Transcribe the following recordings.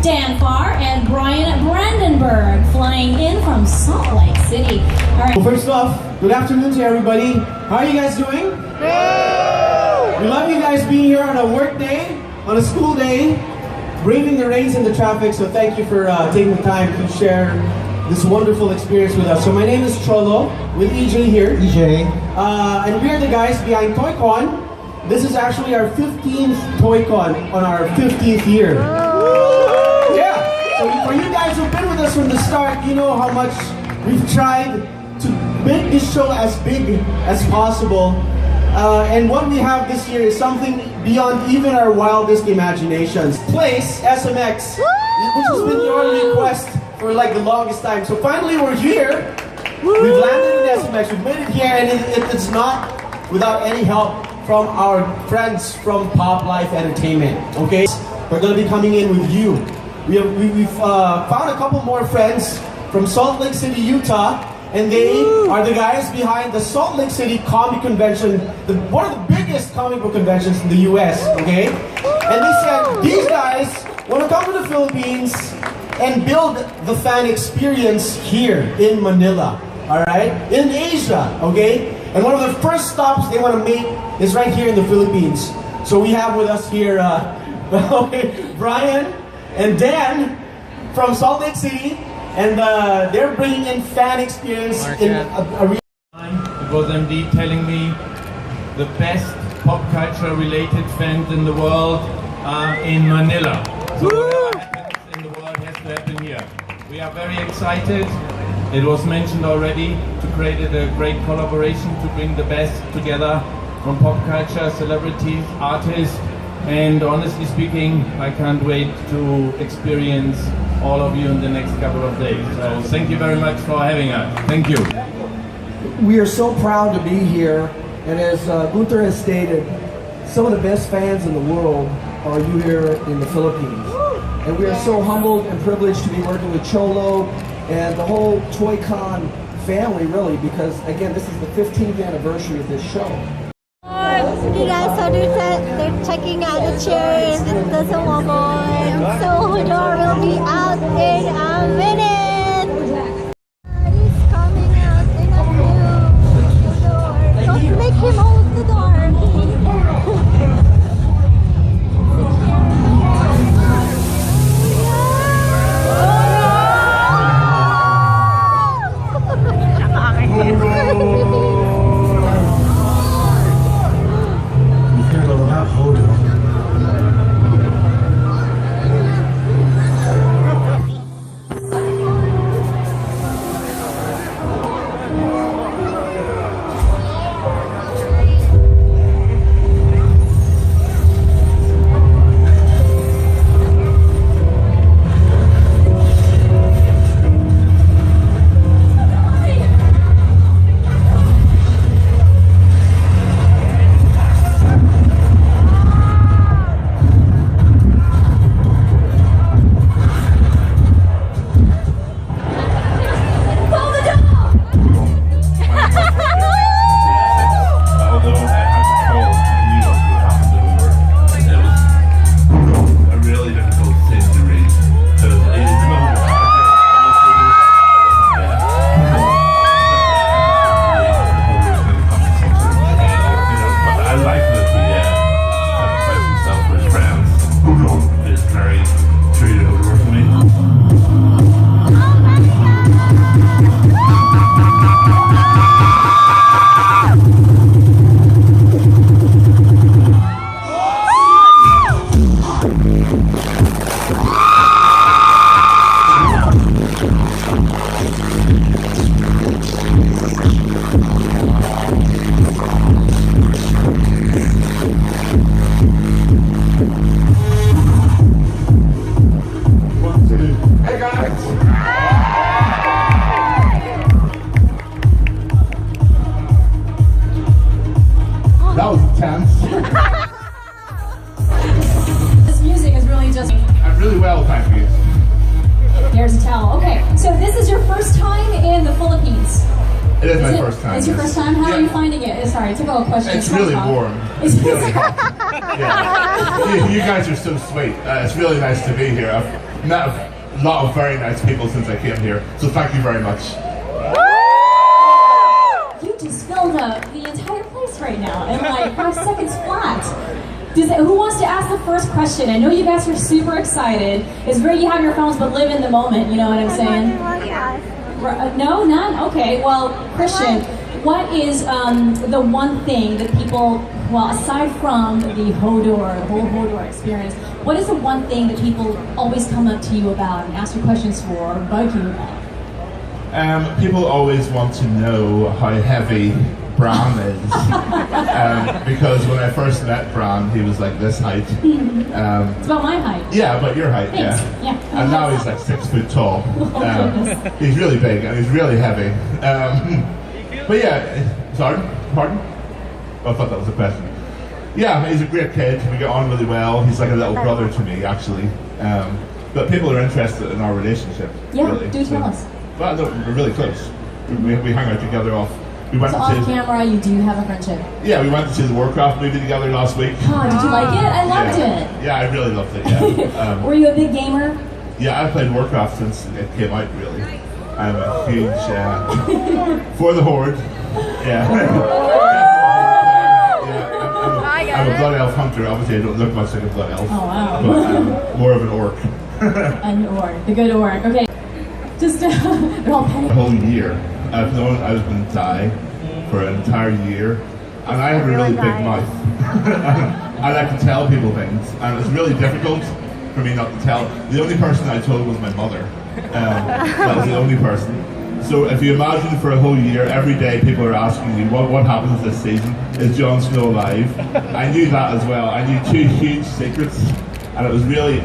Dan Farr and Brian Brandenburg, flying in from Salt Lake City. All right. Well, first off, good afternoon to everybody. How are you guys doing? We love you guys being here on a work day, on a school day, braving the rains and the traffic, so thank you for taking the time to share this wonderful experience with us. So my name is Cholo, with EJ here. EJ. And we are the guys behind Toycon. This is actually our 15th Toycon on our 15th year. Yeah, so for you guys who've been with us from the start, you know how much we've tried to make this show as big as possible. And what we have this year is something beyond even our wildest imaginations. Place, SMX, which has been your request for like the longest time. So finally we're here. We've landed in SMX, we've made it here, and it's not without any help from our friends from Pop Life Entertainment, okay? We're gonna be coming in with you. We've found a couple more friends from Salt Lake City, Utah, and they are the guys behind the Salt Lake City Comic Convention, one of the biggest comic book conventions in the US, okay? And they said, these guys want to come to the Philippines and build the fan experience here in Manila, all right? In Asia, okay? And one of the first stops they want to make is right here in the Philippines. So we have with us here, Brian and Dan from Salt Lake City, and they're bringing in fan experience in a real time. It was MD telling me the best pop culture related fans in the world are in Manila. So whatever happens in the world has to happen here. We are very excited. It was mentioned already to create a great collaboration to bring the best together from pop culture, celebrities, artists, and honestly speaking, I can't wait to experience all of you in the next couple of days. So thank you very much for having us. Thank you. We are so proud to be here, and as Gunther has stated, some of the best fans in the world are you here in the Philippines. And we are so humbled and privileged to be working with Cholo and the whole Toycon family, really, because again, this is the 15th anniversary of this show. You guys are they're checking out the chairs in the Sumabon. So Hodor will be out in a minute. He's coming out in a few. Hodor. Don't make him hold the door. This music is really just... I'm really well, thank you. There's a towel. Okay, so this is your first time in the Philippines. It is my first time. It's your first time? How are you finding it? Sorry, typical question. It's really warm. It's really hot. Yeah. You guys are so sweet. It's really nice to be here. met a lot of very nice people since I came here. So thank you very much. You just filled up the entire place right now in like 5 seconds flat. Who wants to ask the first question? I know you guys are super excited. It's great you have your phones, but live in the moment, you know what I'm saying? No, none? Okay, well, Christian, what is the one thing that people, well, aside from the Hodor, the whole Hodor experience, what is the one thing that people always come up to you about and ask you questions for, or bug you about? People always want to know how heavy Bran is. Because when I first met Bran, he was like this height. It's about my height. Yeah, about your height, Thanks. yeah. Yeah. And now he's like 6 foot tall. He's really big and he's really heavy. But yeah, sorry, pardon? I thought that was a question. Yeah, he's a great kid. We get on really well. He's like a little brother to me, actually. But people are interested in our relationship. Yeah, really. do tell us. Well, no, we're really close. We hang out together off. We went So to off see, camera, you do have a friendship. yeah, we went to see the Warcraft movie together last week. Oh, did you like it? I loved yeah. it. Yeah, I really loved it. Yeah. Were you a big gamer? Yeah, I played Warcraft since it came out. Really, I'm a huge for the Horde. Yeah. I'm a blood elf hunter. Obviously, I don't look much like a blood elf. Oh wow. But I'm more of an orc. An orc, the good orc. Okay. Just they're all A panic. whole year. I've known I was going to die for an entire year, and I have a really big mouth. I like to tell people things, and it's really difficult for me not to tell. The only person I told was my mother. That was the only person. So if you imagine for a whole year, every day people are asking you, what happens this season? Is Jon Snow alive? I knew that as well. I knew 2 huge secrets, and it was really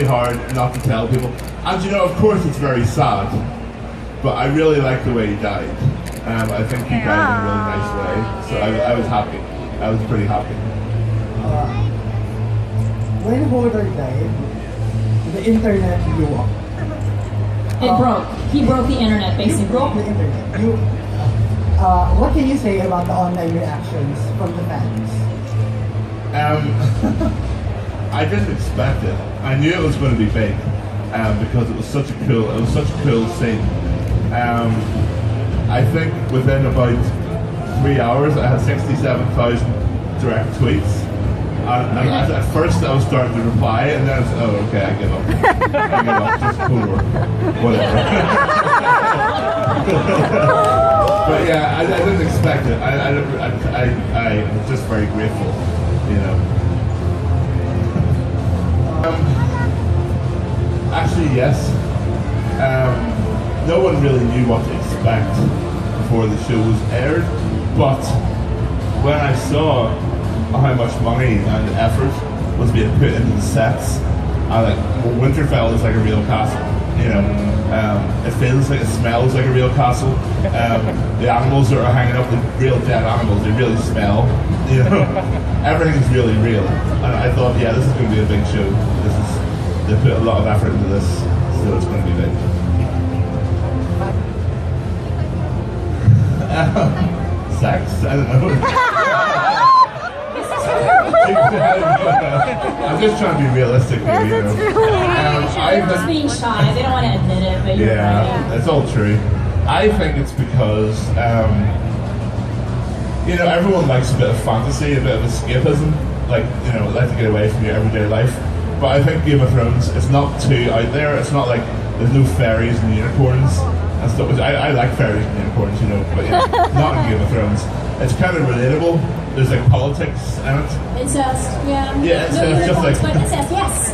hard not to tell people. And you know, of course it's very sad, but I really like the way he died. I think he died in a really nice way, so I was happy. I was pretty happy. When Hodor died, the internet blew up. It broke. He broke the internet, You basically. broke the internet. What can you say about the online reactions from the fans? I didn't expect it. I knew it was going to be big because it was such a cool scene. I think within about 3 hours, I had 67,000 direct tweets. And at first, I was starting to reply, and then I was, oh, okay, I give up. Just cool, whatever. But yeah, I didn't expect it. I was just very grateful, you know. Actually, yes. No one really knew what to expect before the show was aired, but when I saw how much money and effort was being put into the sets, Winterfell is like a real castle. You know, it feels like, it smells like a real castle. The animals that are hanging up, the real dead animals, they really smell. You know, everything is really real. And I thought, yeah, this is going to be a big show. They put a lot of effort into this, so it's going to be big. Sex? I don't know. I'm just trying to be realistic here, you know. They're just being shy. They don't want to admit it, but you're Yeah, right. that's all true. I think it's because, you know, everyone likes a bit of fantasy, a bit of escapism, like, you know, like to get away from your everyday life. But I think Game of Thrones, it's not too out there. It's not like there's no fairies and unicorns and stuff. I like fairies and unicorns, you know, but yeah, not in Game of Thrones. It's kind of relatable. There's like politics in it. Incest, yeah. Yeah, No it's just unicorns, like- but incest, yes.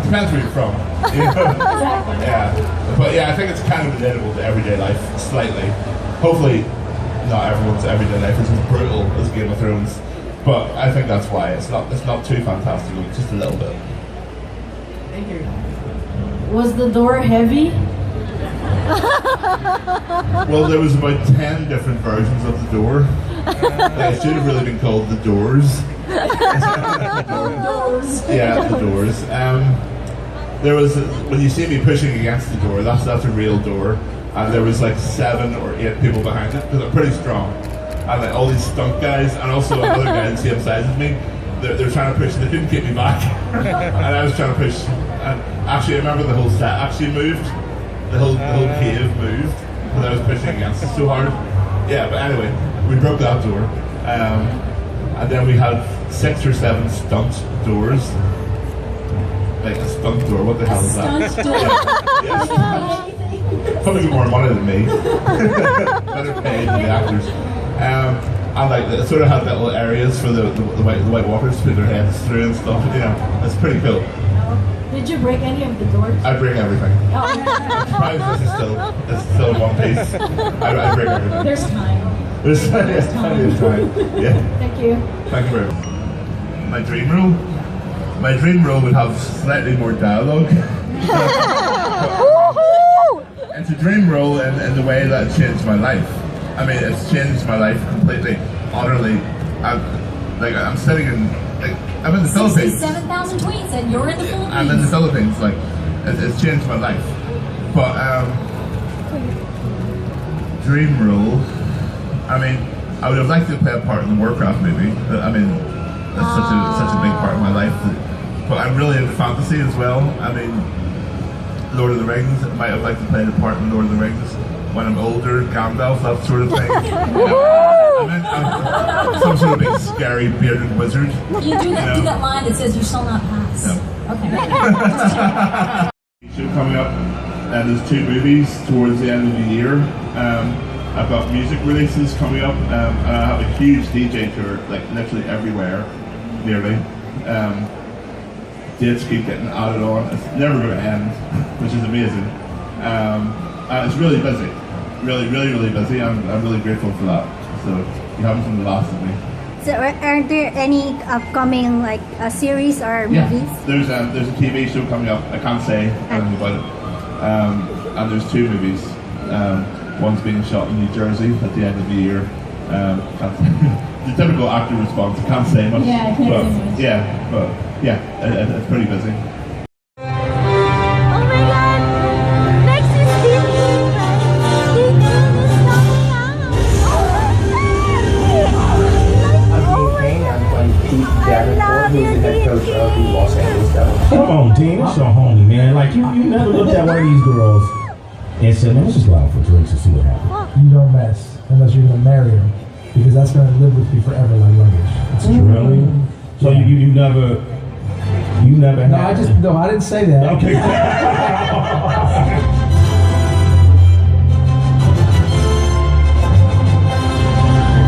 Depends where you're from. You know? Exactly. Yeah, but yeah, I think it's kind of relatable to everyday life, slightly. Hopefully, not everyone's everyday life is as brutal as Game of Thrones, but I think that's why it's not too fantastical, just a little bit. Thank you. Was the door heavy? Well, there was about 10 different versions of the door. It should have really been called the Doors. Doors. Yeah, the Doors. There was when you see me pushing against the door, that's a real door, and there was like 7 or 8 people behind it because I'm pretty strong, and like all these stunt guys and also another guy the same size as me. they're trying to push. They couldn't get me back, and I was trying to push. And actually, I remember the whole set actually moved. The whole cave moved because I was pushing against it so hard. Yeah, but anyway, we broke that door, and then we had 6 or 7 stunt doors. Like a stunt door. What the hell is that? Stunt door. Yeah. Probably more money than me. Better paid than the actors. And like it sort of had little areas for the White Walkers to put their heads through and stuff. You know, it's pretty cool. Did you break any of the doors? I break everything. Oh. I'm surprised this is still in one piece. I break everything. There's time. There's plenty of time. Yeah. Thank you. Thank you very much. My dream role? My dream role would have slightly more dialogue. It's a dream role in the way that it changed my life. I mean, it's changed my life completely, utterly. I'm sitting in, I'm in the Philippines. 67,000 tweets and you're in the Philippines. I'm in the Philippines, it's changed my life. But, dream role, I mean, I would have liked to play a part in the Warcraft movie. I mean, that's such a big part of my life. But I'm really into fantasy as well. I mean, Lord of the Rings, I might have liked to play the part in Lord of the Rings. When I'm older, Gandalf, that sort of thing. I'm some sort of big, scary, bearded wizard. You do that line that says, "You shall not pass." No. Okay. Show coming up, and there's 2 movies towards the end of the year. I've got music releases coming up, and I have a huge DJ tour, like literally everywhere, nearly. Dates keep getting added on. It's never going to end, which is amazing. It's really busy, really busy. I'm really grateful for that. So you haven't seen the last of me. So are there any upcoming like series or movies? There's a TV show coming up. I can't say anything about it. And there's 2 movies. One's being shot in New Jersey at the end of the year. The typical actor response. I can't say much. Yeah, I can't say much. It's pretty busy. Oh my God! Next is Disney. Disney is coming out. I'm Dean Payne. I'm playing Pete Davenport, who's the head coach of the Los Angeles Devils. Come on, Dean, it's your homie, man. Like, you never looked at one of these girls and said, man, let's just go out for drinks and see what happens. You don't mess unless you're gonna marry her, because that's gonna live with you forever like luggage. It's really? So you never had No, I didn't say that. Okay.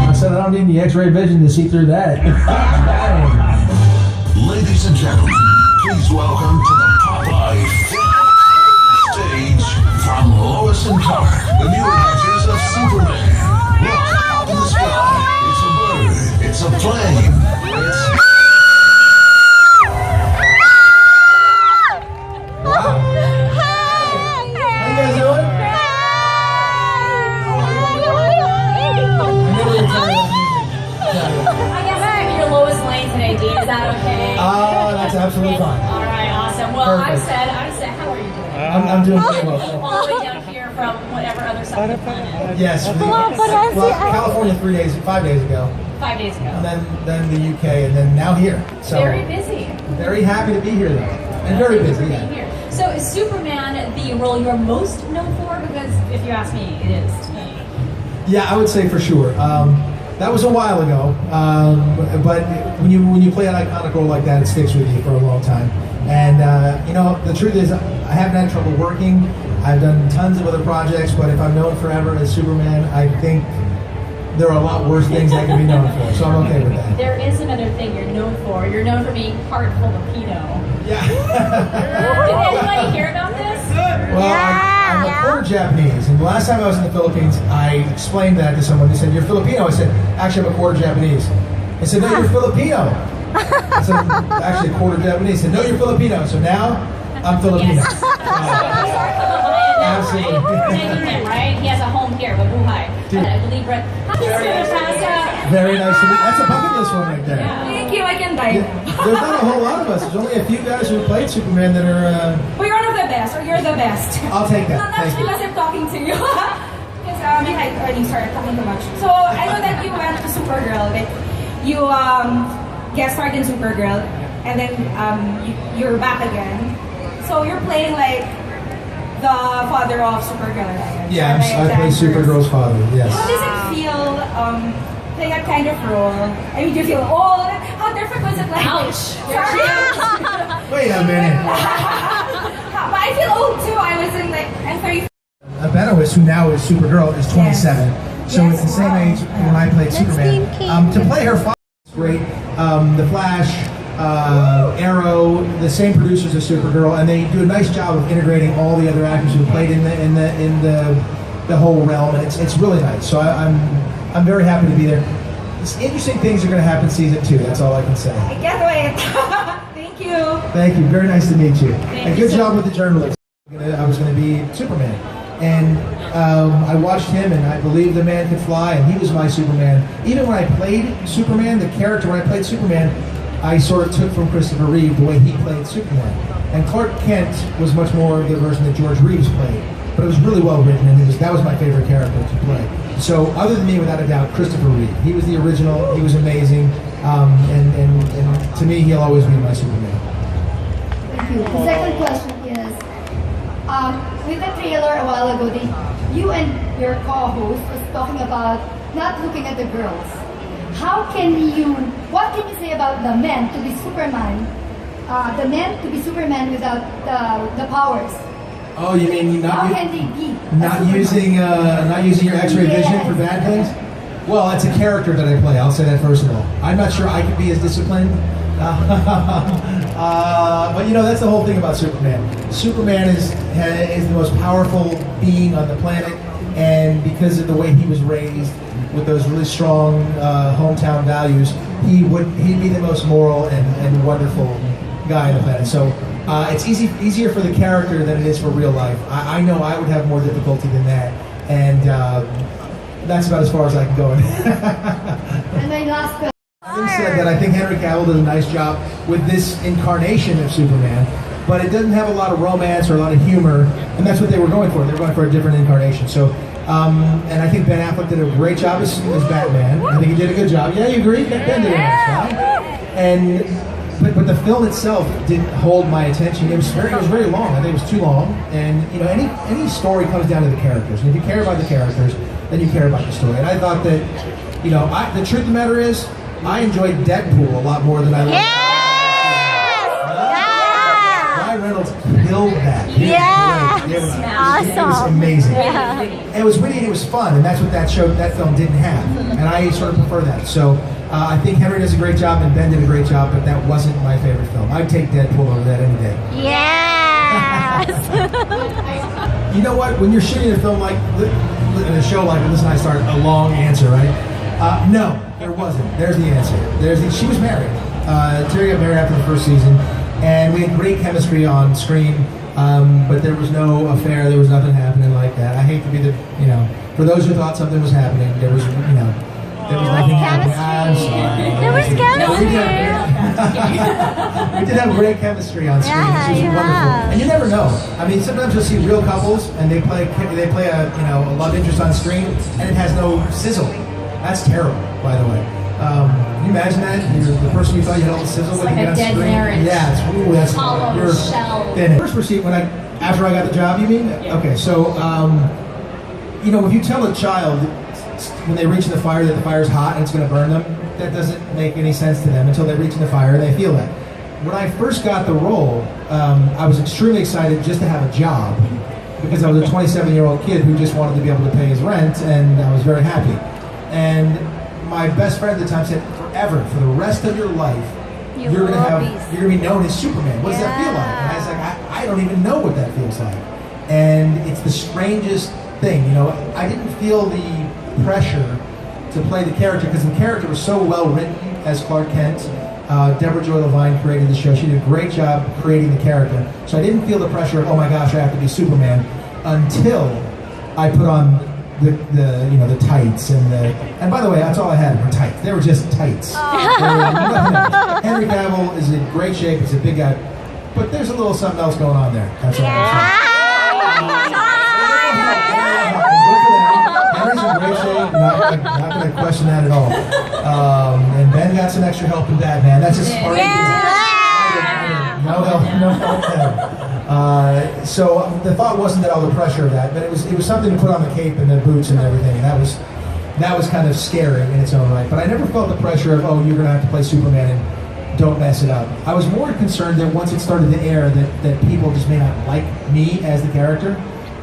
I said I don't need any X-ray vision to see through that. Ladies and gentlemen, please welcome to the Popeye stage from Lois and Clark, the new adventures of Superman. Look up in the sky. It's a bird. It's a plane. It's Is that okay? That's absolutely fine. All right, awesome. Well, Perfect. I said, how are you doing? I'm doing pretty well. All the way down here from whatever other side of the planet. Yes. California 5 days ago. 5 days ago. And then the UK, and then now here. So Very busy. very happy to be here though. And very busy, Being yeah. here. So is Superman the role you're most known for? Because if you ask me, it is to me. Yeah, I would say for sure. That was a while ago, but when you play an iconic role like that, it sticks with you for a long time. And the truth is, I haven't had trouble working. I've done tons of other projects, but if I'm known forever as Superman, I think there are a lot worse things I can be known for. So I'm okay with that. There is another thing you're known for. You're known for being part Filipino. Yeah. Did anybody hear about this? Well, I'm a quarter Japanese, and the last time I was in the Philippines, I explained that to someone. They said, "You're Filipino." I said, "Actually, I'm a quarter Japanese." They said, "No, you're Filipino." I said, "Actually, a quarter Japanese." They said, "No, you're Filipino." So now, I'm Filipino. Yes. Absolutely. Taking him, right? He has a home here, Babuhay. And I believe Brett. Very nice to meet you. That's a bucket list one right there. Yeah. Thank you, I can die. There's not a whole lot of us. There's only a few guys who played Superman that are... Well, you're one of the best, or you're the best. I'll take that. Not Thank actually you. because I'm talking to you. Because I started talking too much. So I know that you went to Supergirl. Like, you guest starred in Supergirl, and then you're back again. So you're playing like the father of Supergirl, right? Yeah, Like, I play the Supergirl's father. Yes. How does it feel playing that kind of role? I mean, do you feel old? How different was it? Like, Ouch. Sorry. Wait a minute. But I feel old too. I was in like, I'm 30. Benoist, who now is Supergirl, is 27. So Yes, it's the same age when I played Superman. To play her father is great. The Flash, Arrow, the same producers as Supergirl, and they do a nice job of integrating all the other actors who played in the whole realm, and it's really nice. So I'm very happy to be there. It's interesting things are going to happen season 2. That's all I can say. I can't wait. Thank you. Thank you. Very nice to meet you. And you good so job with the journalist. I was going to be Superman. And I watched him, and I believed the man could fly, and he was my Superman. Even when I played Superman, the character, when I played Superman, I sort of took from Christopher Reeve the way he played Superman. And Clark Kent was much more the version that George Reeves played. But it was really well written, and that was my favorite character to play. So other than me, without a doubt, Christopher Reeve. He was the original, he was amazing, and to me, he'll always be my Superman. Thank you. The second question is, with the trailer a while ago, you and your co-host was talking about not looking at the girls. What can you say about the men to be Superman? The men to be Superman without the powers. Oh, you mean How can they be? not using your X-ray vision for bad things? Well, it's a character that I play. I'll say that first of all. I'm not sure I could be as disciplined. But that's the whole thing about Superman. Superman is the most powerful being on the planet, and because of the way he was raised with those really strong hometown values, he'd be the most moral and wonderful guy on the planet. So it's easier for the character than it is for real life. I know I would have more difficulty than that, and that's about as far as I can go. And my last question. Having said that, I think Henry Cavill did a nice job with this incarnation of Superman, but it doesn't have a lot of romance or a lot of humor, and that's what they were going for. They were going for a different incarnation. So, and I think Ben Affleck did a great job as Batman. I think he did a good job. Yeah, you agree? Ben did a nice job. But the film itself didn't hold my attention. It was very long. I think it was too long. And any story comes down to the characters. And if you care about the characters, then you care about the story. And I thought that, the truth of the matter is, I enjoyed Deadpool a lot more than I liked. Ryan Reynolds killed that. It was Awesome. amazing. Yeah. And it was witty and it was fun, and that's what that film didn't have. And I sort of prefer that. So I think Henry does a great job and Ben did a great job, but that wasn't my favorite film. I'd take Deadpool over that any day. Yes. You know what? When you're shooting a film in a show like this, and I start a long answer, right? No, there wasn't. There's the answer. She was married. Terry got married after the first season, and we had great chemistry on screen. But there was no affair. There was nothing happening like that. I hate to be for those who thought something was happening, there was nothing happening. I'm sorry. There was chemistry. We did have great chemistry on screen. Yeah, Which was wonderful. And you never know. I mean, sometimes you'll see real couples and they play a love interest on screen and it has no sizzle. That's terrible, by the way. Can you imagine that? The person you thought you had all the sizzle with, like you a got dead screen. marriage. Yeah, that's Hollow you're shell. thin. First receipt after I got the job, you mean? Yeah. Okay, so if you tell a child when they reach in the fire that the fire's hot and it's going to burn them, that doesn't make any sense to them until they reach in the fire and they feel that. When I first got the role, I was extremely excited just to have a job because I was a 27-year-old kid who just wanted to be able to pay his rent, and I was very happy. And my best friend at the time said, forever, for the rest of your life, you're gonna be known as Superman. What does that feel like? And I was like, I don't even know what that feels like. And it's the strangest thing, I didn't feel the pressure to play the character because the character was so well written as Clark Kent. Deborah Joy Levine created the show. She did a great job creating the character. So I didn't feel the pressure of, oh my gosh, I have to be Superman, until I put on the tights and by the way, that's all I had were tights. They were just tights. Henry Cavill is in great shape. He's a big guy, but there's a little something else going on there. That's all. Henry's in great shape. Not going to question that at all. And Ben got some extra help in that, man. That's just smart. No help there. So the thought wasn't that all the pressure of that, but it was something to put on the cape and the boots and everything, and that was kind of scary in its own right. But I never felt the pressure of, oh, you're gonna have to play Superman and don't mess it up. I was more concerned that once it started to air that people just may not like me as the character,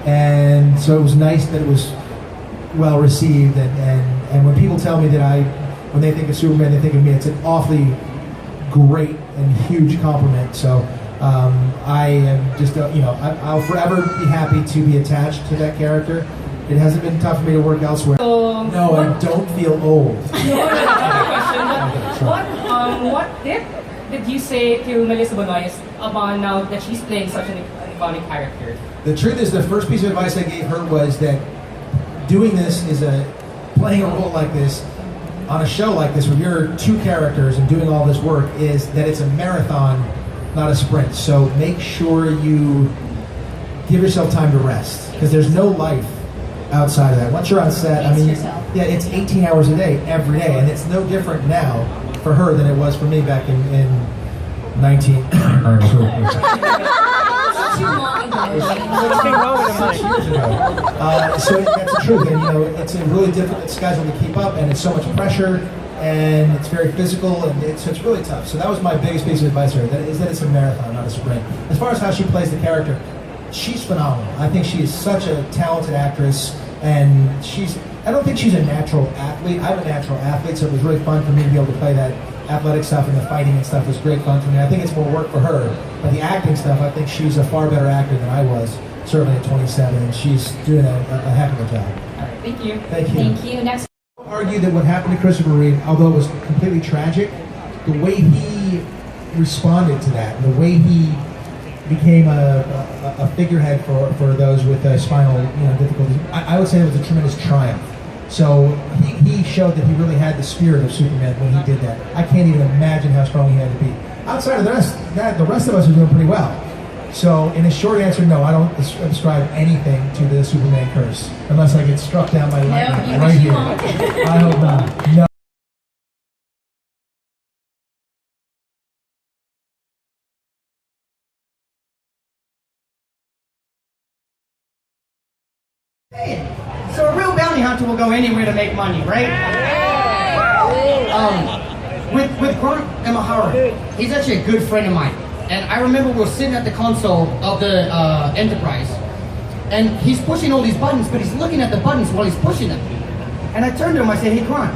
and so it was nice that it was well received, and when people tell me that when they think of Superman, they think of me, it's an awfully great and huge compliment. So I am just, I'll forever be happy to be attached to that character. It hasn't been tough for me to work elsewhere. No, I don't feel old. What tip did you say to Melissa Benoist about now that she's playing such an iconic character? The truth is, the first piece of advice I gave her was that doing this playing a role like this on a show like this where you're two characters and doing all this work is that it's a marathon, not a sprint. So make sure you give yourself time to rest, because there's no life outside of that. Once you're on set, yeah, it's 18 hours a day, every day, and it's no different now for her than it was for me back in 19. So that's the truth, and it's a really difficult schedule to keep up, and it's so much pressure, and it's very physical, and it's really tough. So that was my biggest piece of advice to her, that it's a marathon, not a sprint. As far as how she plays the character, she's phenomenal. I think she is such a talented actress, and I don't think she's a natural athlete. I'm a natural athlete, so it was really fun for me to be able to play that athletic stuff, and the fighting and stuff was great fun for me. I think it's more work for her, but the acting stuff, I think she's a far better actor than I was, certainly at 27, and she's doing a heck of a job. All right, thank you. Thank you. Thank you. Next. I would argue that what happened to Christopher Reeve, although it was completely tragic, the way he responded to that, the way he became a figurehead for those with spinal difficulties, I would say it was a tremendous triumph. So he showed that he really had the spirit of Superman when he did that. I can't even imagine how strong he had to be. Outside of the rest of us are doing pretty well. So in a short answer, no, I don't ascribe anything to the Superman curse, unless I get struck down by lightning right here. I hope not. No. So a real bounty hunter will go anywhere to make money, right? With Grant and Mahara, he's actually a good friend of mine. And I remember we were sitting at the console of the Enterprise, and he's pushing all these buttons, but he's looking at the buttons while he's pushing them. And I turned to him, I said, hey Grant,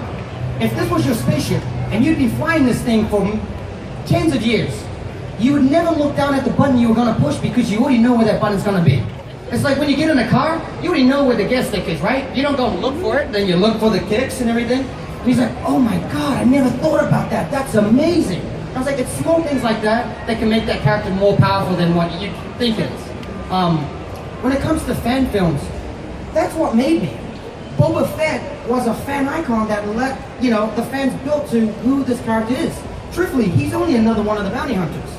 if this was your spaceship, and you'd be flying this thing for tens of years, you would never look down at the button you were gonna push because you already know where that button's gonna be. It's like when you get in a car, you already know where the gas stick is, right? You don't go look for it, then you look for the kicks and everything. And he's like, oh my God, I never thought about that. That's amazing. I was like, it's small things like that that can make that character more powerful than what you think it is. When it comes to fan films, that's what made me. Boba Fett was a fan icon that let, the fans built to who this character is. Truthfully, he's only another one of the bounty hunters.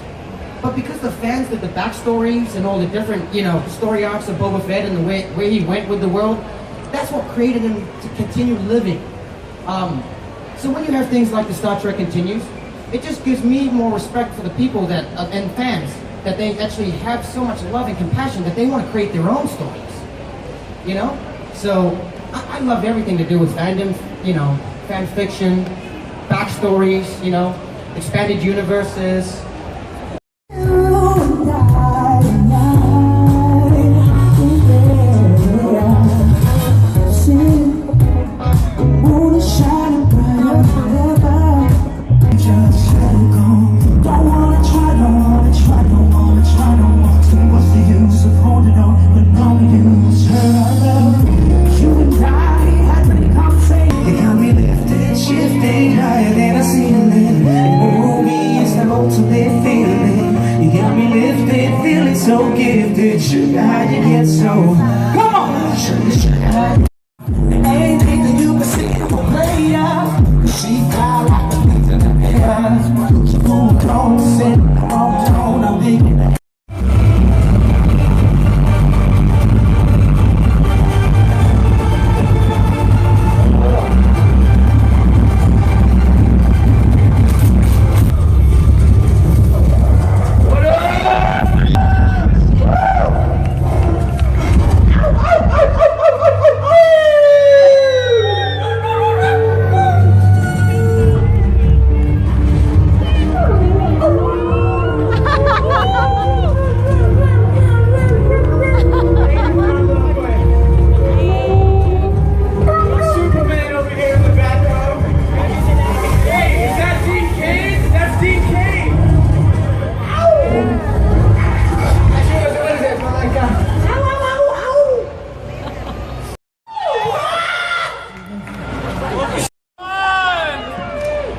But because the fans did the backstories and all the different, story arcs of Boba Fett and the way he went with the world, that's what created him to continue living. So when you have things like the Star Trek Continues, it just gives me more respect for the people that and fans that they actually have so much love and compassion that they want to create their own stories. So I love everything to do with fandom, fan fiction, backstories, expanded universes. So gifted, sugar, how you get so? Come on, sugar. Anything that you can see will play out. She fly like the beat in the air. She full grown, sitting on the throne, I'm thinking.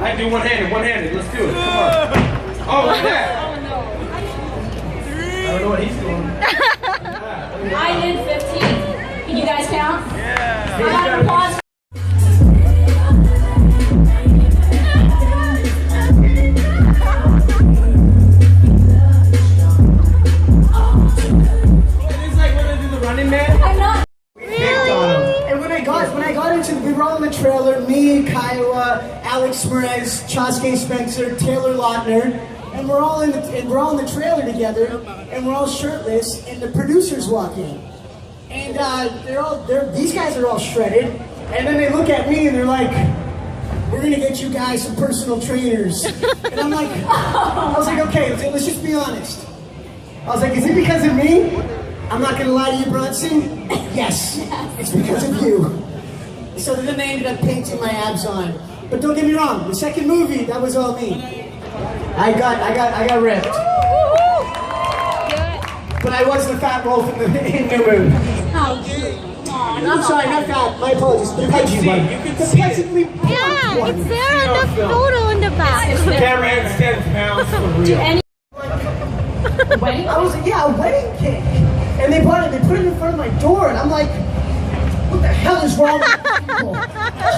I do one-handed. Let's do it. Come on. Oh, look at that. I don't know what he's doing. I did 15. Can you guys count? Yeah. I got applause. We were all in the trailer, me, Kiowa, Alex Merez, Choske Spencer, Taylor Lautner, and we're all in the trailer together, and we're all shirtless, and the producers walk in. And these guys are all shredded, and then they look at me and they're like, we're gonna get you guys some personal trainers. And I'm like, I was like, okay, let's just be honest. I was like, is it because of me? I'm not gonna lie to you, Bronson. Yes, it's because of you. So then they ended up painting my abs on. But don't get me wrong, the second movie, that was all me. I got ripped. But I was the fat wolf in New Moon. I'm sorry, not fat. My apologies. The pudgy one. Yeah, it's there on the photo on the back. Cameraman 10 pounds for real. I was like, yeah, a wedding cake. And they put it in front of my door, and I'm like, what the hell is wrong with people?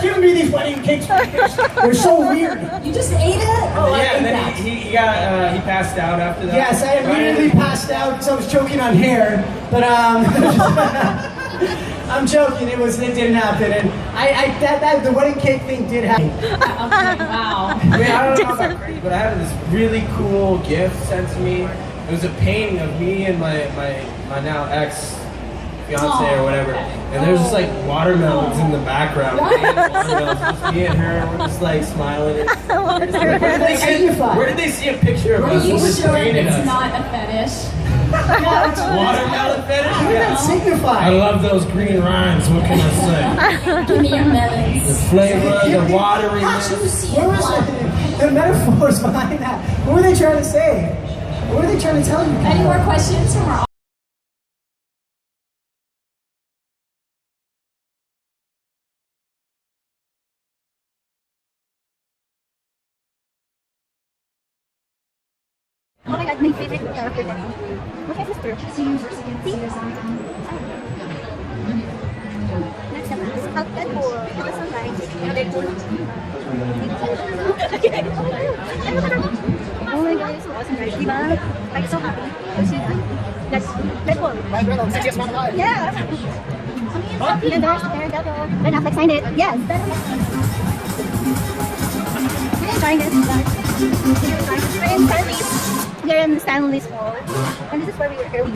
Giving me these wedding cakes. They're so weird. You just ate it? Oh, yeah, and then he passed out after that. Yes, I immediately passed out because I was choking on hair. But I'm joking. It didn't happen, and the wedding cake thing did happen. Wow. I mean, I don't know about crazy, but I had this really cool gift sent to me. It was a painting of me and my now ex fiance or whatever, and there's just like watermelons in the background. Just me and her, we're just like smiling. Where did they see a picture of us? Are you sure it's us? not a fetish? Watermelon fetish? What does that signify? I love those green rhymes. What can I say? Give me your melons. The flavor, the wateriness. The metaphors behind that. What were they trying to say? What were they trying to tell you? Any more questions from our Oh my god, my favorite character then. What's my sister? See? That's the best. How Deadpool. It was so nice. You know, Deadpool. Oh my god, it's so awesome, guys. Diba? Like, so happy to see that. That's Deadpool. Sexiest man alive. Yeah. And there's Daredevil. Ben Affleck signed it. Yes. We're trying this. We're in Paris. We're in Stanley's Hall. And this is where we were earlier.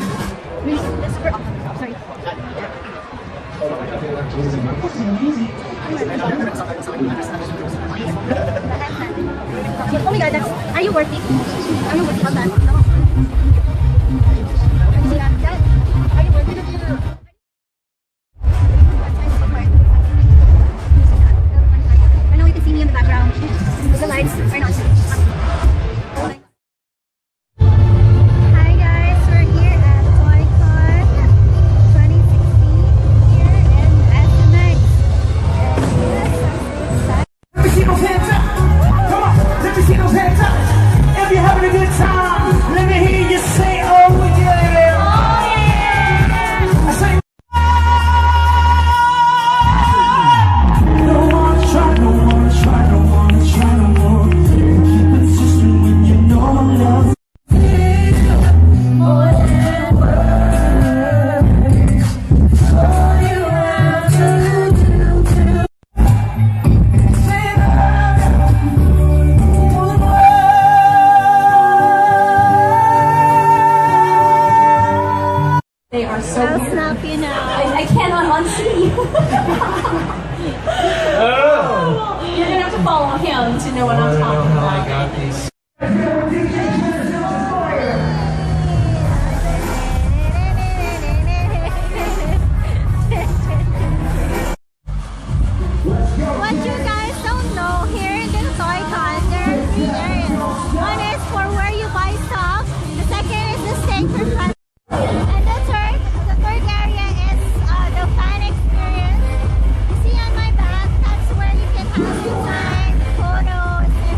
This is where sorry. Oh my god, are you working? Are you working on that? No. Are you working? I know you can see me in the background. The lights are not. Hi guys, we're here at Toycon 2016 here in SMX. Let me see those hands up. Come on, let me see those hands up. If you're having a good time, let me hear you say, oh yeah. Oh yeah. I say, don't wanna try, don't wanna try, don't wanna try no more. Keep insisting when you know I'm loved. They are so I'll weird. snap you now. I cannot unsee you. You're gonna have to follow him to know what I'm talking about. I got these. What you guys don't know, here in the Toycon, there are 3 areas. One is for where you buy stuff. The second is the stage for fun. And the third area is the fan experience. You see on my back, that's where you can have your time, photos, and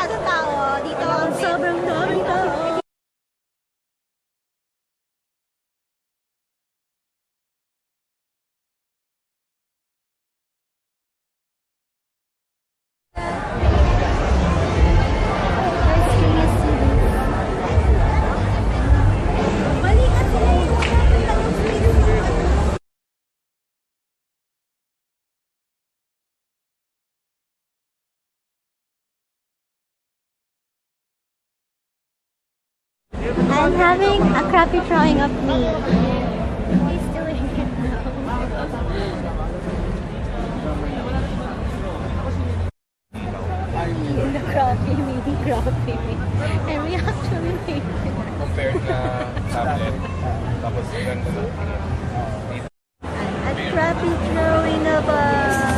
masyadong tao. Dito, sobrang daming tao. I'm having a crappy drawing of me. He's doing it now. The crappy me. And we actually made it. Compared na tablet, tapos ganda na. A crappy drawing of us.